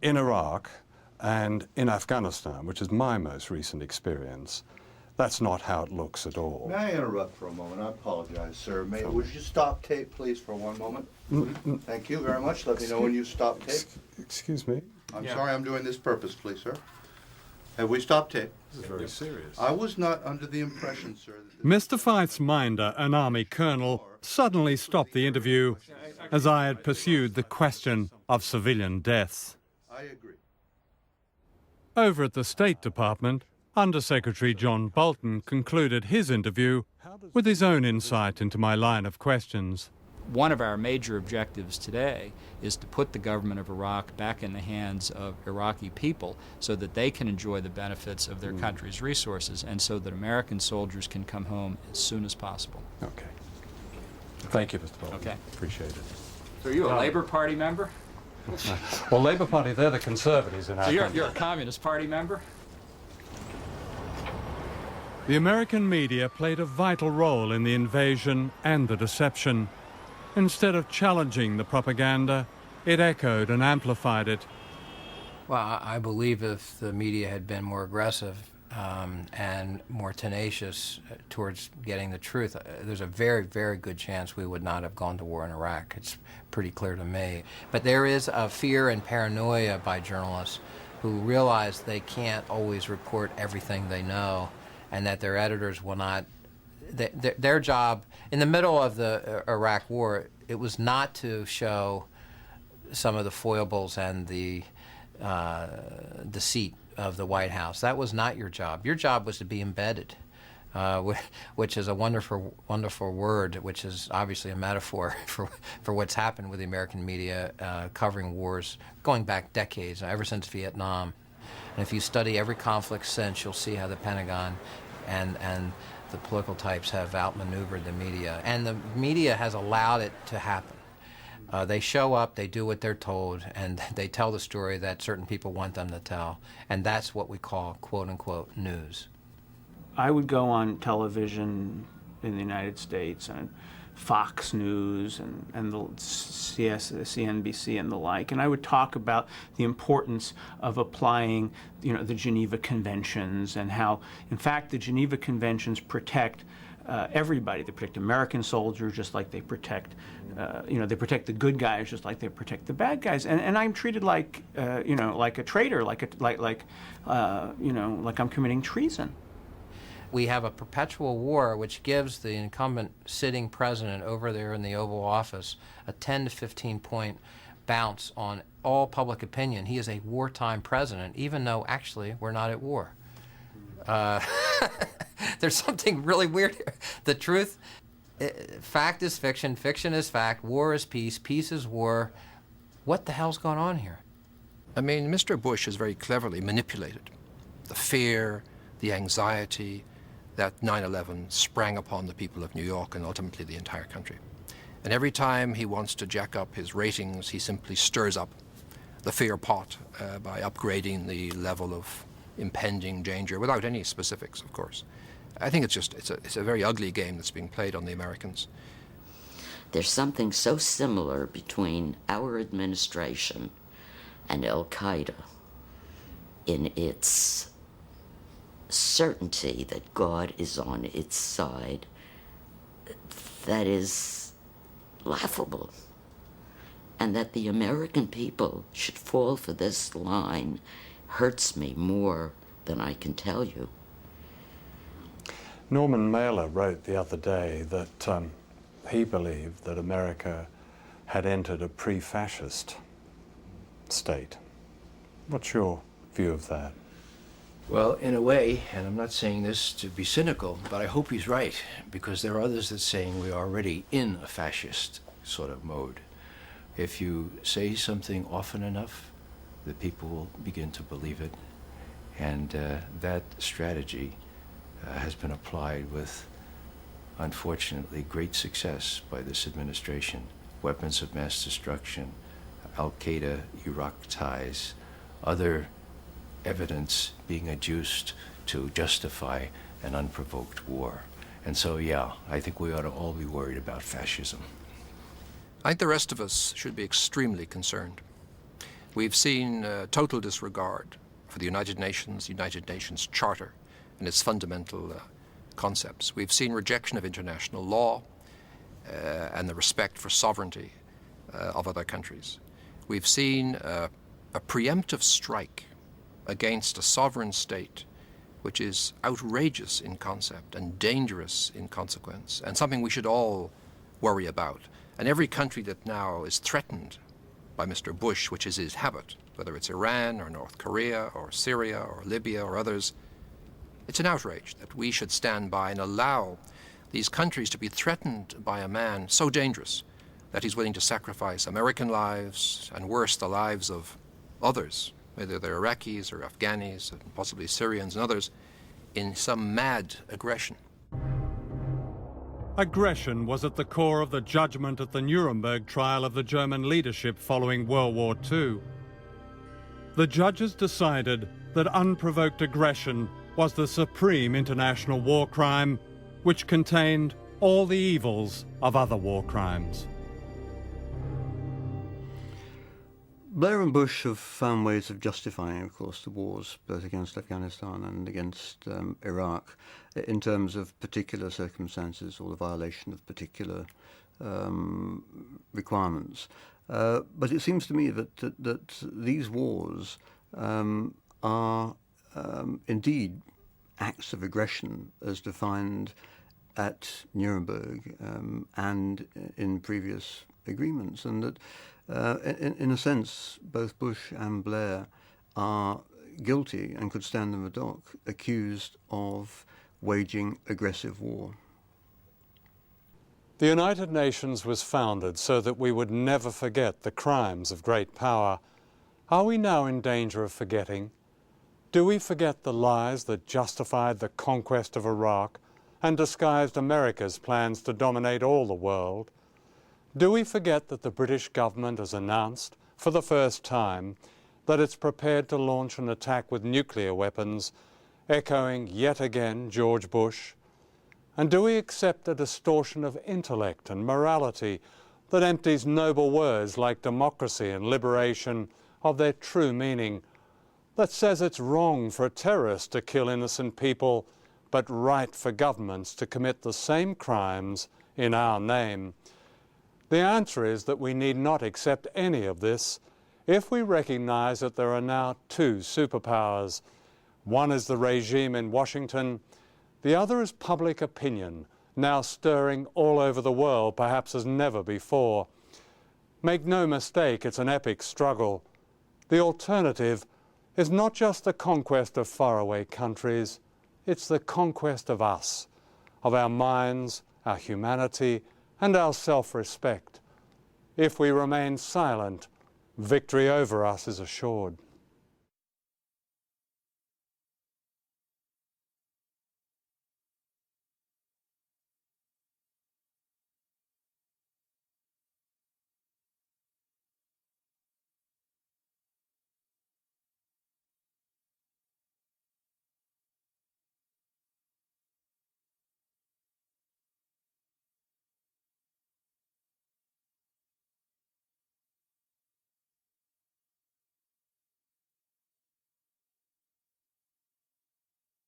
in Iraq and in Afghanistan, which is my most recent experience, that's not how it looks at all. May I interrupt for a moment? I apologize, sir. Would you stop tape, please, for one moment? Thank you very much. Let me know when you stop tape. Excuse me? I'm sorry, I'm doing this purposefully, sir. Have we stopped tape? This is very serious. I was not under the impression, sir, that Mr. Fife Minder, an Army colonel, suddenly stopped the interview as I had pursued the question of civilian deaths. I agree. Over at the State Department, Undersecretary John Bolton concluded his interview with his own insight into my line of questions. One of our major objectives today is to put the government of Iraq back in the hands of Iraqi people so that they can enjoy the benefits of their country's resources and so that American soldiers can come home as soon as possible. Okay. Thank you, Mr. Bolton. Okay. Appreciate it. So are you a Labour Party member? Well, Labour Party, they're the Conservatives in our country. You're a Communist Party member? The American media played a vital role in the invasion and the deception. Instead of challenging the propaganda, it echoed and amplified it. Well, I believe if the media had been more aggressive and more tenacious towards getting the truth, there's a very, very good chance we would not have gone to war in Iraq. It's pretty clear to me. But there is a fear and paranoia by journalists who realize they can't always report everything they know and that their editors will not. Their job, in the middle of the Iraq War, it was not to show some of the foibles and the deceit of the White House. That was not your job. Your job was to be embedded, which is a wonderful, wonderful word, which is obviously a metaphor for what's happened with the American media covering wars going back decades, ever since Vietnam. And if you study every conflict since, you'll see how the Pentagon and the political types have outmaneuvered the media. And the media has allowed it to happen. They show up, they do what they're told, and they tell the story that certain people want them to tell. And that's what we call, quote-unquote, news. I would go on television in the United States and Fox News and the CNBC and the like, and I would talk about the importance of applying, the Geneva Conventions and how, in fact, the Geneva Conventions protect everybody. They protect American soldiers just like they protect, they protect the good guys just like they protect the bad guys. And I'm treated like, like a traitor, like I'm committing treason. We have a perpetual war which gives the incumbent sitting president over there in the Oval Office a 10 to 15 point bounce on all public opinion. He is a wartime president, even though actually we're not at war. There's something really weird here. The truth, fact is fiction, fiction is fact, war is peace, peace is war. What the hell's going on here? I mean, Mr. Bush has very cleverly manipulated the fear, the anxiety that 9/11 sprang upon the people of New York and ultimately the entire country. And every time he wants to jack up his ratings, he simply stirs up the fear pot by upgrading the level of impending danger without any specifics, of course. I think it's a very ugly game that's being played on the Americans. There's something so similar between our administration and Al-Qaeda in its certainty that God is on its side that is laughable. And that the American people should fall for this line hurts me more than I can tell you. Norman Mailer wrote the other day that he believed that America had entered a pre-fascist state. What's your view of that? Well, in a way, and I'm not saying this to be cynical, but I hope he's right, because there are others that are saying we're already in a fascist sort of mode. If you say something often enough, the people will begin to believe it. And that strategy has been applied with, unfortunately, great success by this administration. Weapons of mass destruction, Al-Qaeda, Iraq ties, other evidence being adduced to justify an unprovoked war. And so, yeah, I think we ought to all be worried about fascism. I think the rest of us should be extremely concerned. We've seen total disregard for the United Nations Charter and its fundamental concepts. We've seen rejection of international law and the respect for sovereignty of other countries. We've seen a preemptive strike against a sovereign state which is outrageous in concept and dangerous in consequence, and something we should all worry about. And every country that now is threatened by Mr. Bush, which is his habit, whether it's Iran or North Korea or Syria or Libya or others, it's an outrage that we should stand by and allow these countries to be threatened by a man so dangerous that he's willing to sacrifice American lives and worse, the lives of others, whether they're Iraqis or Afghanis and possibly Syrians and others, in some mad aggression. Aggression was at the core of the judgment at the Nuremberg trial of the German leadership following World War II. The judges decided that unprovoked aggression was the supreme international war crime, which contained all the evils of other war crimes. Blair and Bush have found ways of justifying, of course, the wars, both against Afghanistan and against Iraq, in terms of particular circumstances or the violation of particular requirements. But it seems to me that these wars are indeed acts of aggression as defined at Nuremberg and in previous agreements, and that in a sense both Bush and Blair are guilty and could stand in the dock accused of waging aggressive war. The United Nations was founded so that we would never forget the crimes of great power. Are we now in danger of forgetting? Do we forget the lies that justified the conquest of Iraq and disguised America's plans to dominate all the world? Do we forget that the British government has announced, for the first time, that it's prepared to launch an attack with nuclear weapons, echoing yet again George Bush? And do we accept a distortion of intellect and morality that empties noble words like democracy and liberation of their true meaning, that says it's wrong for a terrorist to kill innocent people, but right for governments to commit the same crimes in our name? The answer is that we need not accept any of this if we recognize that there are now two superpowers. One is the regime in Washington, the other is public opinion, now stirring all over the world, perhaps as never before. Make no mistake, it's an epic struggle. The alternative is not just the conquest of faraway countries, it's the conquest of us, of our minds, our humanity, and our self-respect. If we remain silent, victory over us is assured.